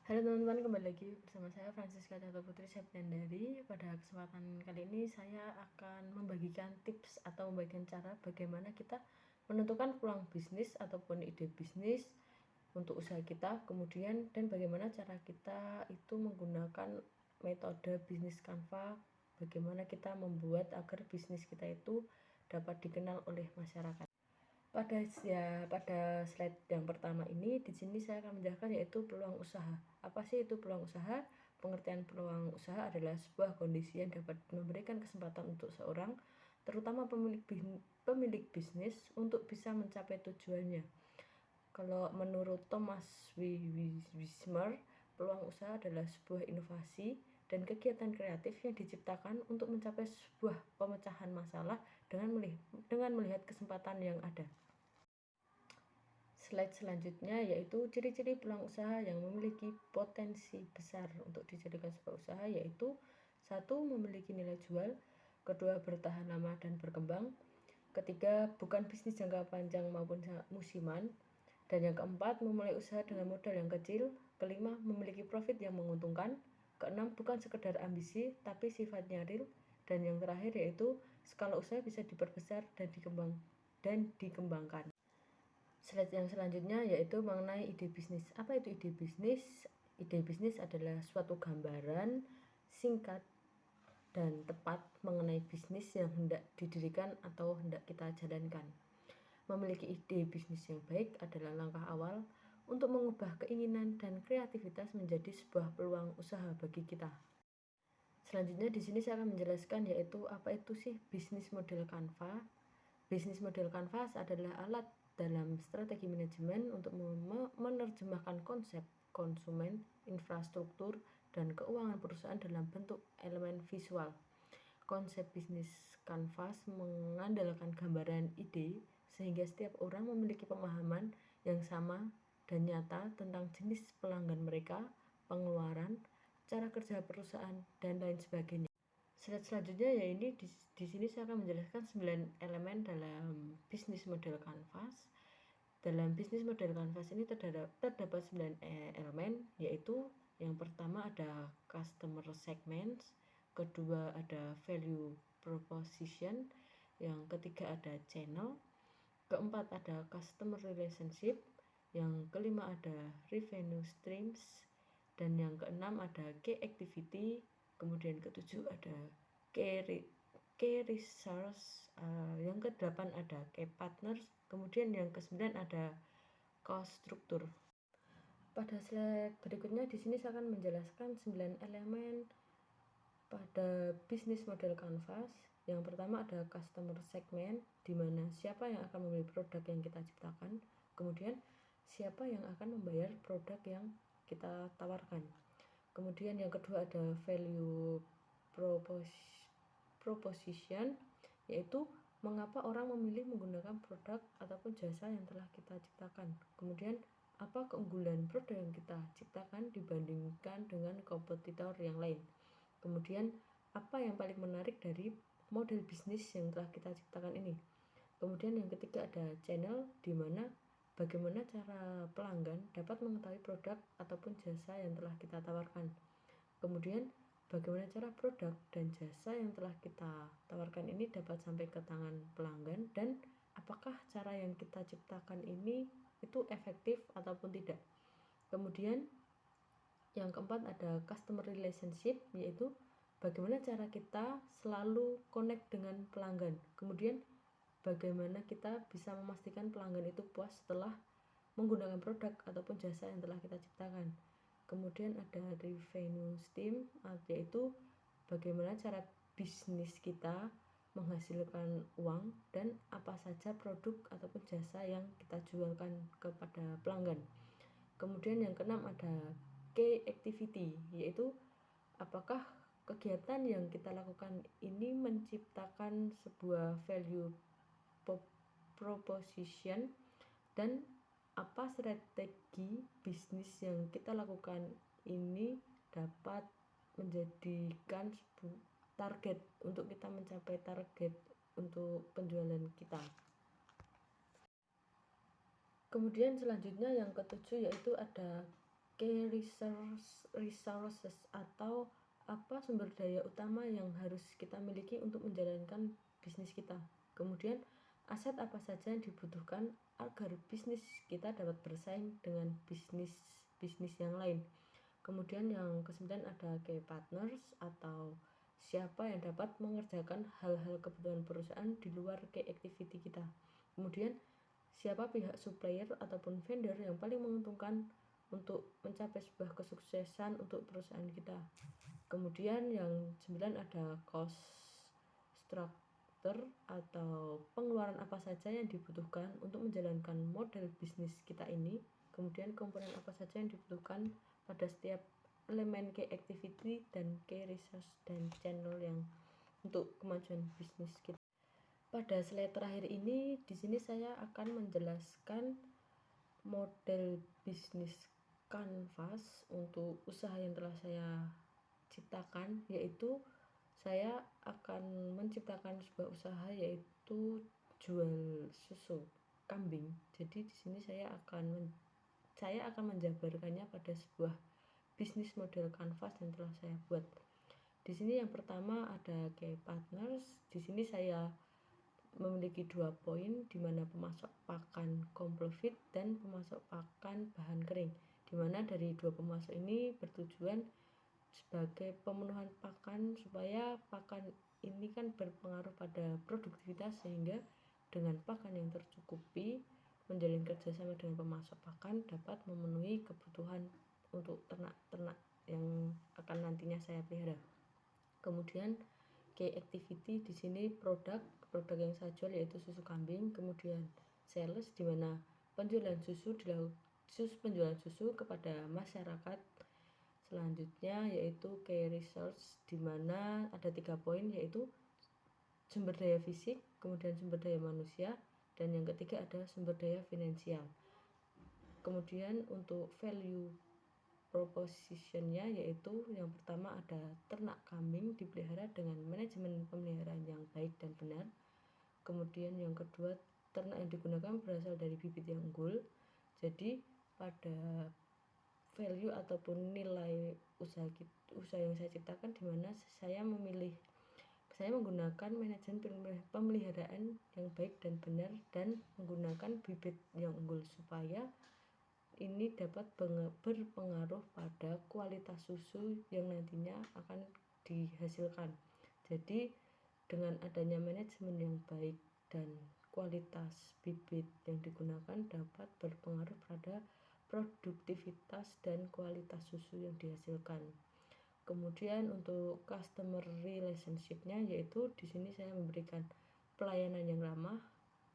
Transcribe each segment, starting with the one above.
Halo teman-teman, kembali lagi bersama saya Francisca Cato Putri Septiandari. Pada kesempatan kali ini saya akan membagikan tips atau membagikan cara bagaimana kita menentukan peluang bisnis ataupun ide bisnis untuk usaha kita, kemudian dan bagaimana cara kita itu menggunakan metode bisnis Canva, bagaimana kita membuat agar bisnis kita itu dapat dikenal oleh masyarakat. Pada slide yang pertama ini, di sini saya akan menjelaskan yaitu peluang usaha. Apa sih itu peluang usaha? Pengertian peluang usaha adalah sebuah kondisi yang dapat memberikan kesempatan untuk seorang, terutama pemilik bisnis, untuk bisa mencapai tujuannya. Kalau menurut Thomas Wismer, peluang usaha adalah sebuah inovasi dan kegiatan kreatif yang diciptakan untuk mencapai sebuah pemecahan masalah dengan melihat kesempatan yang ada. Slide selanjutnya yaitu ciri-ciri peluang usaha yang memiliki potensi besar untuk dijadikan sebuah usaha, yaitu 1. Memiliki nilai jual, 2. Bertahan lama dan berkembang, 3. Bukan bisnis jangka panjang maupun musiman, dan yang keempat memulai usaha dengan modal yang kecil, 5. Memiliki profit yang menguntungkan, 6. Bukan sekedar ambisi tapi sifatnya real, dan yang terakhir yaitu skala usaha bisa diperbesar dan dikembangkan. Slide yang selanjutnya yaitu mengenai ide bisnis. Apa itu ide bisnis? Ide bisnis adalah suatu gambaran singkat dan tepat mengenai bisnis yang hendak didirikan atau hendak kita jalankan. Memiliki ide bisnis yang baik adalah langkah awal untuk mengubah keinginan dan kreativitas menjadi sebuah peluang usaha bagi kita. Selanjutnya di sini saya akan menjelaskan yaitu apa itu sih bisnis model Canva. Bisnis model Canvas adalah alat dalam strategi manajemen untuk menerjemahkan konsep konsumen, infrastruktur, dan keuangan perusahaan dalam bentuk elemen visual. Konsep bisnis Canvas mengandalkan gambaran ide sehingga setiap orang memiliki pemahaman yang sama dan nyata tentang jenis pelanggan mereka, pengeluaran, cara kerja perusahaan, dan lain sebagainya. Slide selanjutnya ya ini di sini saya akan menjelaskan 9 elemen dalam bisnis model Canvas. Dalam bisnis model Canvas ini terdapat 9 elemen, yaitu yang pertama ada customer segments, kedua ada value proposition, yang ketiga ada channel, keempat ada customer relationship, yang kelima ada revenue streams, dan yang keenam ada key activity, kemudian ketujuh ada key resource, yang kedelapan ada key partners, kemudian yang kesembilan ada cost structure. Pada slide berikutnya di sini saya akan menjelaskan 9 elemen pada bisnis model Canvas. Yang pertama ada customer segment, di mana siapa yang akan membeli produk yang kita ciptakan, kemudian siapa yang akan membayar produk yang kita tawarkan. Kemudian yang kedua ada value proposition, yaitu mengapa orang memilih menggunakan produk ataupun jasa yang telah kita ciptakan. Kemudian apa keunggulan produk yang kita ciptakan dibandingkan dengan kompetitor yang lain. Kemudian apa yang paling menarik dari model bisnis yang telah kita ciptakan ini. Kemudian yang ketiga ada channel, di mana bagaimana cara pelanggan dapat mengetahui produk ataupun jasa yang telah kita tawarkan. Kemudian bagaimana cara produk dan jasa yang telah kita tawarkan ini dapat sampai ke tangan pelanggan, dan apakah cara yang kita ciptakan ini itu efektif ataupun tidak. Kemudian yang keempat ada customer relationship, yaitu bagaimana cara kita selalu connect dengan pelanggan. Kemudian bagaimana kita bisa memastikan pelanggan itu puas setelah menggunakan produk ataupun jasa yang telah kita ciptakan. Kemudian ada revenue stream, yaitu bagaimana cara bisnis kita menghasilkan uang dan apa saja produk ataupun jasa yang kita jualkan kepada pelanggan. Kemudian yang keenam ada key activity, yaitu apakah kegiatan yang kita lakukan ini menciptakan sebuah value proposition, dan apa strategi bisnis yang kita lakukan ini dapat menjadikan target untuk kita mencapai target untuk penjualan kita. Kemudian selanjutnya yang ketujuh yaitu ada key resources atau apa sumber daya utama yang harus kita miliki untuk menjalankan bisnis kita. Kemudian aset apa saja yang dibutuhkan agar bisnis kita dapat bersaing dengan bisnis yang lain. Kemudian yang kesembilan ada key partners atau siapa yang dapat mengerjakan hal-hal kebutuhan perusahaan di luar key activity kita. Kemudian siapa pihak supplier ataupun vendor yang paling menguntungkan untuk mencapai sebuah kesuksesan untuk perusahaan kita. Kemudian yang 9 ada cost structure atau pengeluaran apa saja yang dibutuhkan untuk menjalankan model bisnis kita ini. Kemudian komponen apa saja yang dibutuhkan pada setiap elemen key activity dan key resource dan channel yang untuk kemajuan bisnis kita. Pada slide terakhir ini, di sini saya akan menjelaskan model bisnis kanvas untuk usaha yang telah saya ciptakan, yaitu saya akan menciptakan sebuah usaha yaitu jual susu kambing. Jadi di sini saya akan menjabarkannya pada sebuah bisnis model kanvas yang telah saya buat. Di sini yang pertama ada key partners. Di sini saya memiliki 2 poin, di mana pemasok pakan komplit feed dan pemasok pakan bahan kering, di mana dari 2 pemasok ini bertujuan sebagai pemenuhan pakan, supaya pakan ini kan berpengaruh pada produktivitas, sehingga dengan pakan yang tercukupi menjalin kerjasama dengan pemasok pakan dapat memenuhi kebutuhan untuk ternak-ternak yang akan nantinya saya pelihara. Kemudian key activity di sini produk yang saya jual yaitu susu kambing. Kemudian sales, di mana penjualan susu kepada masyarakat. Selanjutnya yaitu key resource, di mana ada 3 poin, yaitu sumber daya fisik, kemudian sumber daya manusia, dan yang ketiga ada sumber daya finansial. Kemudian untuk value propositionnya, yaitu yang pertama ada ternak kambing dipelihara dengan manajemen pemeliharaan yang baik dan benar. Kemudian yang kedua, ternak yang digunakan berasal dari bibit yang unggul. Jadi pada value ataupun nilai usaha yang saya ciptakan, di mana saya menggunakan manajemen pemeliharaan yang baik dan benar dan menggunakan bibit yang unggul, supaya ini dapat berpengaruh pada kualitas susu yang nantinya akan dihasilkan. Jadi dengan adanya manajemen yang baik dan kualitas bibit yang digunakan dapat berpengaruh pada produktivitas dan kualitas susu yang dihasilkan. Kemudian untuk customer relationship-nya, yaitu di sini saya memberikan pelayanan yang ramah,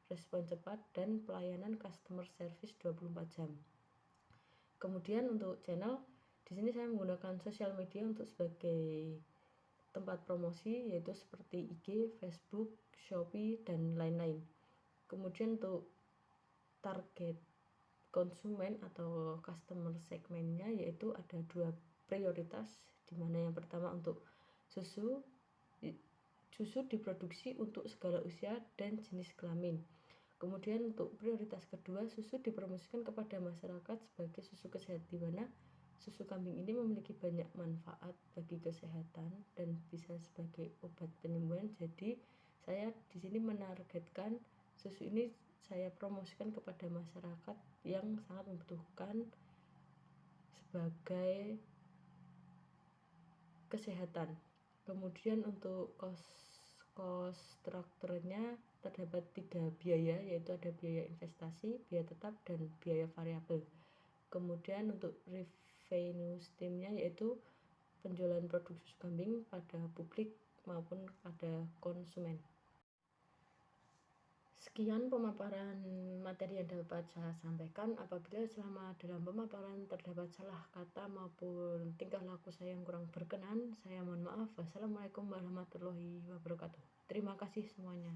respon cepat, dan pelayanan customer service 24 jam. Kemudian untuk channel, di sini saya menggunakan sosial media untuk sebagai tempat promosi, yaitu seperti IG, Facebook, Shopee, dan lain-lain. Kemudian untuk target konsumen atau customer segmennya, yaitu ada 2 prioritas, di mana yang pertama untuk susu diproduksi untuk segala usia dan jenis kelamin. Kemudian untuk prioritas kedua, susu dipromosikan kepada masyarakat sebagai susu kesehatan, di mana susu kambing ini memiliki banyak manfaat bagi kesehatan dan bisa sebagai obat penyembuhan. Jadi saya di sini menargetkan susu ini saya promosikan kepada masyarakat yang sangat membutuhkan sebagai kesehatan. Kemudian untuk cost structure-nya terdapat 3 biaya, yaitu ada biaya investasi, biaya tetap, dan biaya variabel. Kemudian untuk revenue stream-nya yaitu penjualan produk susu kambing pada publik maupun pada konsumen. Sekian pemaparan materi yang dapat saya sampaikan. Apabila selama dalam pemaparan terdapat salah kata maupun tingkah laku saya yang kurang berkenan, saya mohon maaf. Wassalamualaikum warahmatullahi wabarakatuh. Terima kasih semuanya.